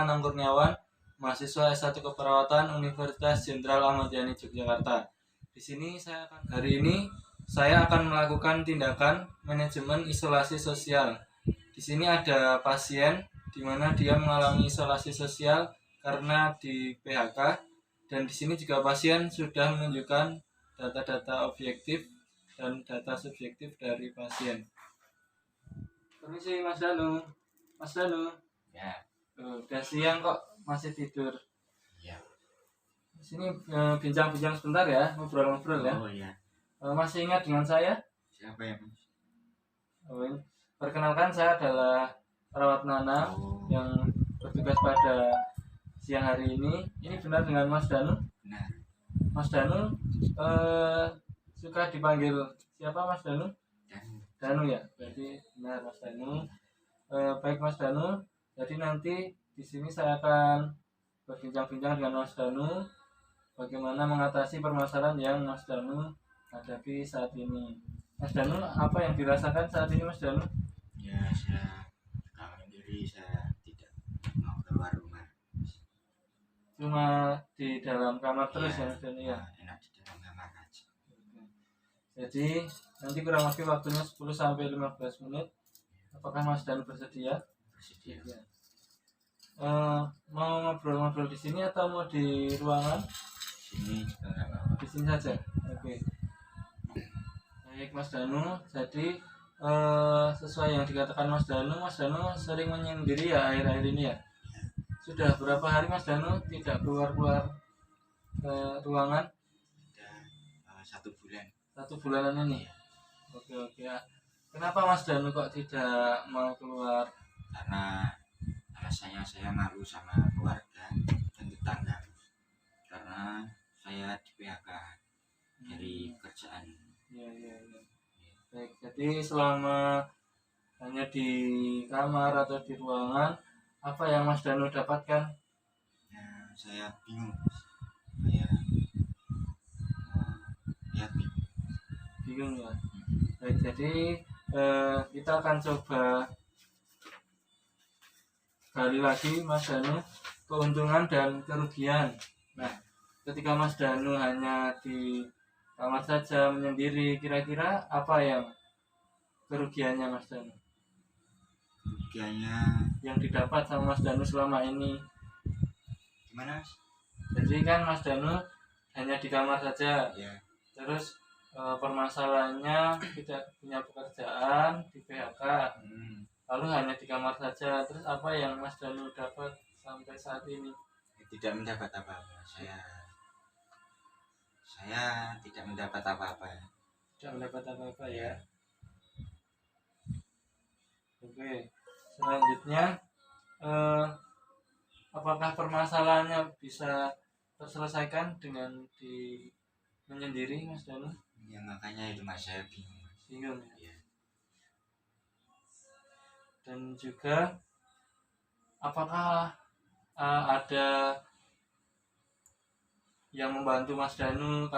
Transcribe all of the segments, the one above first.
saya Anang Kurniawan, mahasiswa S1 Keperawatan Universitas Jenderal Ahmad Yani Yogyakarta. Hari ini saya akan melakukan tindakan manajemen isolasi sosial. Di sini ada pasien di mana dia mengalami isolasi sosial karena di PHK, dan di sini juga pasien sudah menunjukkan data-data objektif dan data subjektif dari pasien. Permisi Mas Danu. Mas Danu. Ya. Udah siang kok masih tidur. Ya. Di sini bincang-bincang sebentar ya, ngobrol-ngobrol ya. Oh iya. Masih ingat dengan saya? Siapa ya Mas? Perkenalkan, saya adalah perawat Nana yang bertugas pada siang hari ini. Ini benar dengan Mas Danu? Benar. Mas Danu suka dipanggil siapa Mas Danu? Danu ya, berarti benar Mas Danu. Baik Mas Danu, jadi nanti di sini saya akan berbincang-bincang dengan Mas Danu bagaimana mengatasi permasalahan yang Mas Danu hadapi saat ini. Mas Danu, apa yang dirasakan saat ini Mas Danu? Ya, saya kangen diri, saya tidak mau keluar rumah. Cuma di dalam kamar terus ya Mas Danu ya? Enak di dalam kamar aja. Jadi nanti kurang lebih waktunya 10-15 menit. Apakah Mas Danu bersedia? Bersedia. Ya. Mau ngobrol-ngobrol di sini atau mau di ruangan? Sini juga nggak apa-apa. Di sini saja. Oke. Baik Mas Danu, jadi sesuai yang dikatakan Mas Danu sering menyendiri ya akhir-akhir ini ya. Sudah berapa hari Mas Danu tidak keluar-keluar ruangan? Sudah 1 bulan. 1 bulanan ini. Oke ya. Kenapa Mas Danu kok tidak mau keluar? Karena alasannya saya malu sama keluarga dan tetangga. Karena saya di PHK dari kerjaan. Ya. Baik, jadi selama hanya di kamar atau di ruangan, apa yang Mas Danu dapatkan? Ya, saya bingung. Bingung ya. Baik, jadi kita akan coba gali lagi Mas Danu keuntungan dan kerugian. Nah, ketika Mas Danu hanya di kamar saja menyendiri, kira-kira apa yang kerugiannya Mas Danu? Kerugiannya yang didapat sama Mas Danu selama ini? gimana Mas? Jadi kan Mas Danu hanya di kamar saja Ya. Terus permasalahannya tidak punya pekerjaan, di PHK, lalu hanya di kamar saja. Terus apa yang Mas Danu dapat sampai saat ini? Tidak mendapat apa-apa. Saya tidak mendapat apa-apa. Tidak mendapat apa-apa ya. Oke, selanjutnya apakah permasalahannya bisa terselesaikan dengan di menyendiri Mas Danu? Ya makanya itu Mas, saya bingung ya. Dan juga apakah ada yang membantu Mas Danu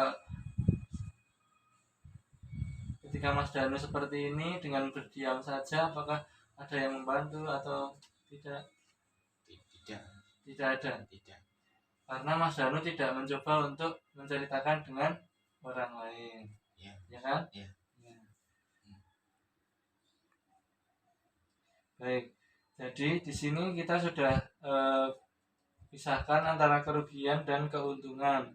ketika Mas Danu seperti ini dengan berdiam saja? Apakah ada yang membantu atau tidak? Tidak ada. Karena Mas Danu tidak mencoba untuk menceritakan dengan orang lain, ya kan? Ya. Baik, jadi di sini kita sudah pisahkan antara kerugian dan keuntungan.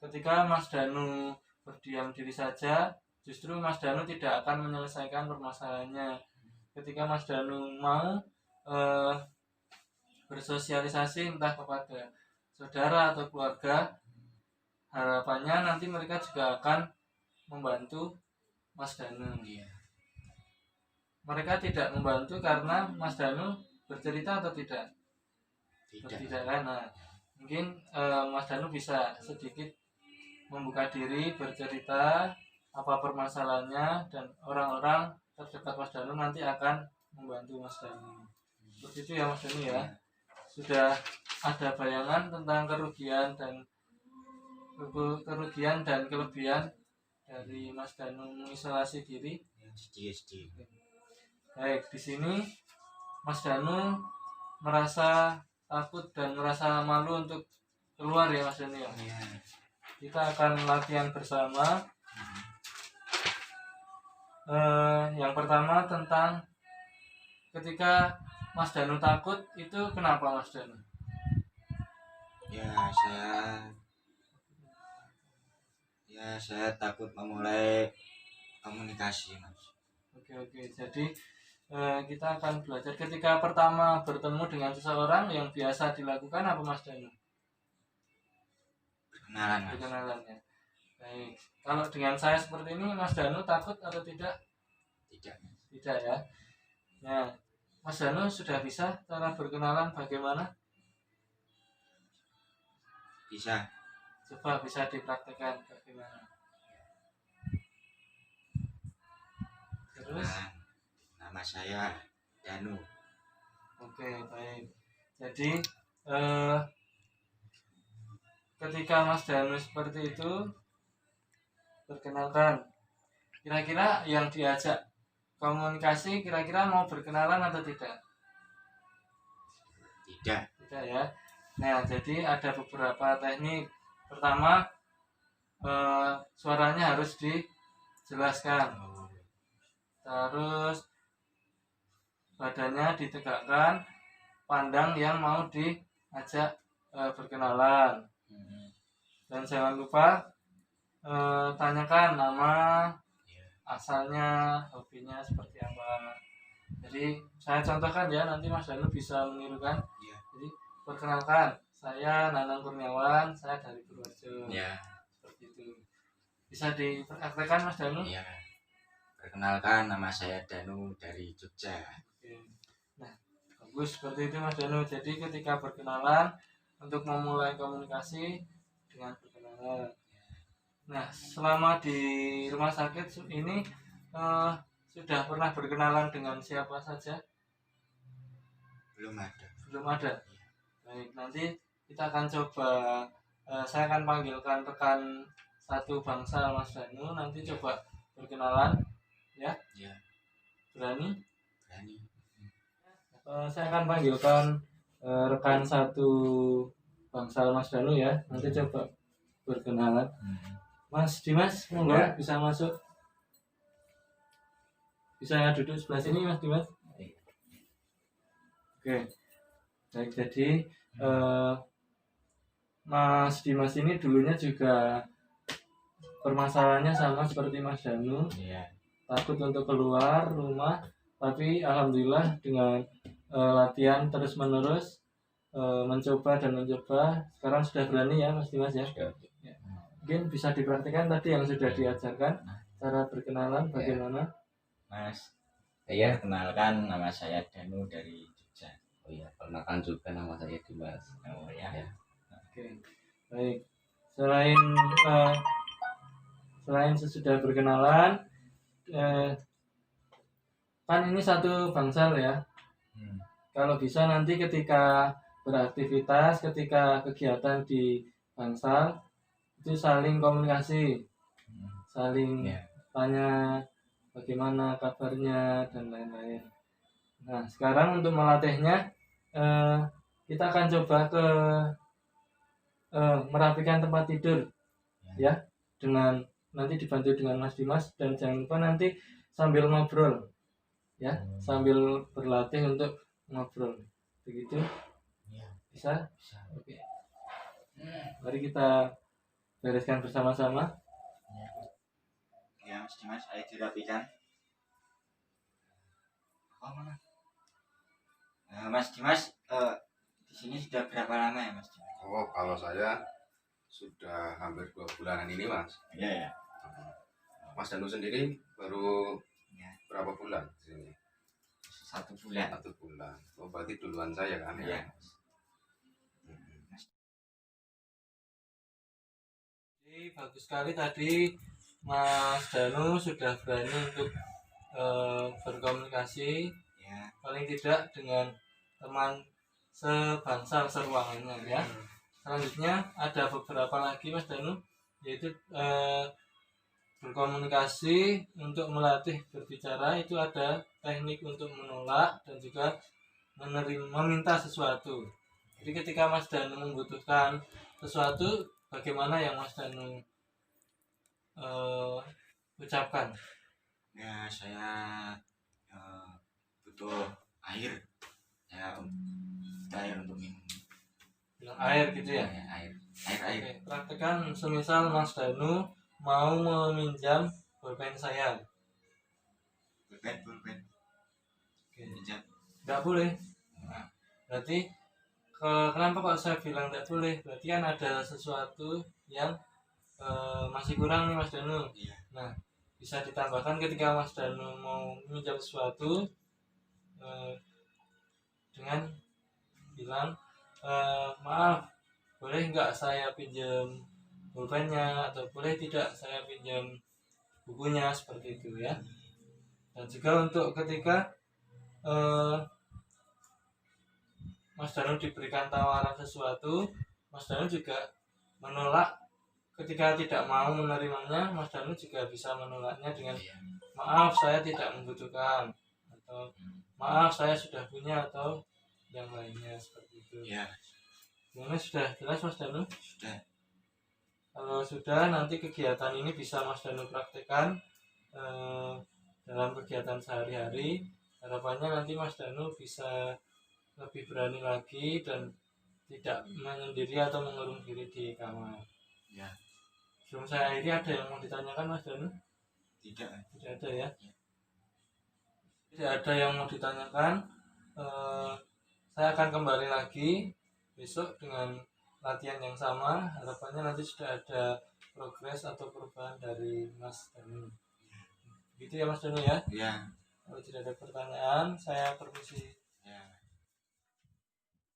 Ketika Mas Danu berdiam diri saja, justru Mas Danu tidak akan menyelesaikan permasalahannya. Ketika Mas Danu mau bersosialisasi entah kepada saudara atau keluarga, harapannya nanti mereka juga akan membantu Mas Danu. Mereka tidak membantu karena Mas Danu bercerita atau tidak? Tidak kan? Nah, mungkin Mas Danu bisa sedikit membuka diri, bercerita apa permasalahannya, dan orang-orang terdekat Mas Danu nanti akan membantu Mas Danu. Begitu ya Mas Danu ya. Sudah ada bayangan tentang kerugian dan kelebihan dari Mas Danu mengisolasi diri? Sedikit. Baik, di sini Mas Danu merasa takut dan merasa malu untuk keluar ya Mas Danu ya. Iya. Kita akan latihan bersama. Yang pertama tentang ketika Mas Danu takut itu kenapa Mas Danu? Ya saya takut memulai komunikasi, Mas. Oke. Jadi kita akan belajar ketika pertama bertemu dengan seseorang yang biasa dilakukan apa Mas Danu? Perkenalan, Mas. Perkenalan ya. Baik. Kalau dengan saya seperti ini Mas Danu takut atau tidak? Tidak, Mas. Tidak ya. Nah, Mas Danu sudah bisa cara berkenalan bagaimana? Bisa. Coba bisa dipraktekkan bagaimana? Terus? Perkenalan. Nama saya Danu. Oke, baik. Jadi ketika Mas Danu seperti itu, perkenalkan. Kira-kira yang diajak komunikasi kira-kira mau berkenalan atau tidak? Tidak. Tidak ya. Nah, jadi ada beberapa teknik. Pertama, suaranya harus dijelaskan. Terus badannya ditegakkan, pandang yang mau diajak berkenalan. Dan jangan lupa tanyakan nama, asalnya, hobinya seperti apa. Jadi saya contohkan ya, nanti Mas Danu bisa menirukan. Iya. Jadi perkenalkan, saya Nanang Kurniawan, saya dari Purworejo. Ya. Seperti itu. Bisa dipraktekkan Mas Danu? Iya. Perkenalkan, nama saya Danu dari Jogja. Oke. Nah, bagus seperti itu Mas Danu. Jadi ketika berkenalan untuk memulai komunikasi dengan perkenalan. Nah, selama di rumah sakit ini sudah pernah berkenalan dengan siapa saja? Belum ada. Belum ada. Baik, nanti kita akan coba. Saya akan panggilkan rekan satu bangsa Mas Danu. Nanti coba berkenalan, ya? Ya. Berani? Berani. Saya akan panggilkan rekan satu bangsa Mas Danu ya. Nanti coba berkenalan. Mas Dimas, monggo Ya. bisa masuk. Bisa duduk sebelah sini Mas Dimas. Oke. Baik, jadi Mas Dimas ini dulunya juga permasalahannya sama seperti Mas Danu. Iya. Takut untuk keluar rumah, tapi alhamdulillah dengan latihan terus menerus, mencoba sekarang sudah berani ya Mas Dimas ya. Mungkin bisa dipraktikkan tadi yang sudah diajarkan cara berkenalan bagaimana. Mas, saya kenalkan, nama saya Danu dari Jogja. Oh iya, perkenalkan juga nama saya Dimas. Oh ya. Oke, baik. Selain sesudah berkenalan, kan ini satu bangsal ya. Kalau bisa nanti ketika beraktivitas, ketika kegiatan di bangsal itu saling komunikasi, saling tanya bagaimana kabarnya dan lain-lain. Nah, sekarang untuk melatihnya kita akan coba ke merapikan tempat tidur ya, dengan nanti dibantu dengan Mas Dimas, dan jangan lupa nanti sambil ngobrol ya, sambil berlatih untuk ngobrol begitu. Bisa? Oke. Mari kita bereskan bersama-sama. Ya, Mas Dimas, ayo dirapikan. Oh, mana? Nah, Mas Dimas, di sini sudah berapa lama ya, Mas Dimas? Oh, kalau saya sudah hampir 2 bulanan ini, Mas. Iya ya. Mas Danu sendiri baru Ya. berapa bulan di sini? 1 bulan. 1 bulan. Oh, berarti duluan saya kan ya? Iya. Jadi bagus sekali tadi Mas Danu sudah berani untuk berkomunikasi, Ya. paling tidak dengan teman sebangsa seruangannya ya. Selanjutnya ada beberapa lagi Mas Danu, yaitu berkomunikasi untuk melatih berbicara. Itu ada teknik untuk menolak dan juga meminta sesuatu. Jadi ketika Mas Danu membutuhkan sesuatu, bagaimana yang Mas Danu ucapkan? Ya, saya butuh air. Saya butuh air untuk minum. Bilang air gitu ya. Ya, air. Oke, praktekkan semisal Mas Danu mau meminjam pulpen saya. Pulpen. Oke. Pinjam. Nggak boleh. Nah, Berarti kenapa kok saya bilang nggak boleh? Berarti kan ada sesuatu yang masih kurang nih Mas Danu. iya. Nah, bisa ditambahkan ketika Mas Danu mau meminjam sesuatu dengan bilang maaf, boleh nggak saya pinjam pulpennya, atau boleh tidak saya pinjam bukunya, seperti itu ya. Dan juga untuk ketika Mas Danu diberikan tawaran sesuatu, Mas Danu juga menolak. Ketika tidak mau menerimanya, Mas Danu juga bisa menolaknya dengan maaf saya tidak membutuhkan, atau maaf saya sudah punya, atau yang lainnya seperti itu. Iya. Gimana, sudah jelas Mas Danu? Sudah. Kalau sudah, nanti kegiatan ini bisa Mas Danu praktekkan dalam kegiatan sehari-hari. Harapannya nanti Mas Danu bisa lebih berani lagi dan tidak menyendiri atau mengurung diri di kamar. Ya. Sebelum saya akhiri, ada yang mau ditanyakan Mas Danu? Tidak. Tidak ada ya? Tidak ada yang mau ditanyakan. Saya akan kembali lagi besok dengan latihan yang sama. Harapannya nanti sudah ada progres atau perubahan dari Mas Danu. Gitu ya Mas Danu ya? Iya. Kalau tidak ada pertanyaan, saya permisi. Ya.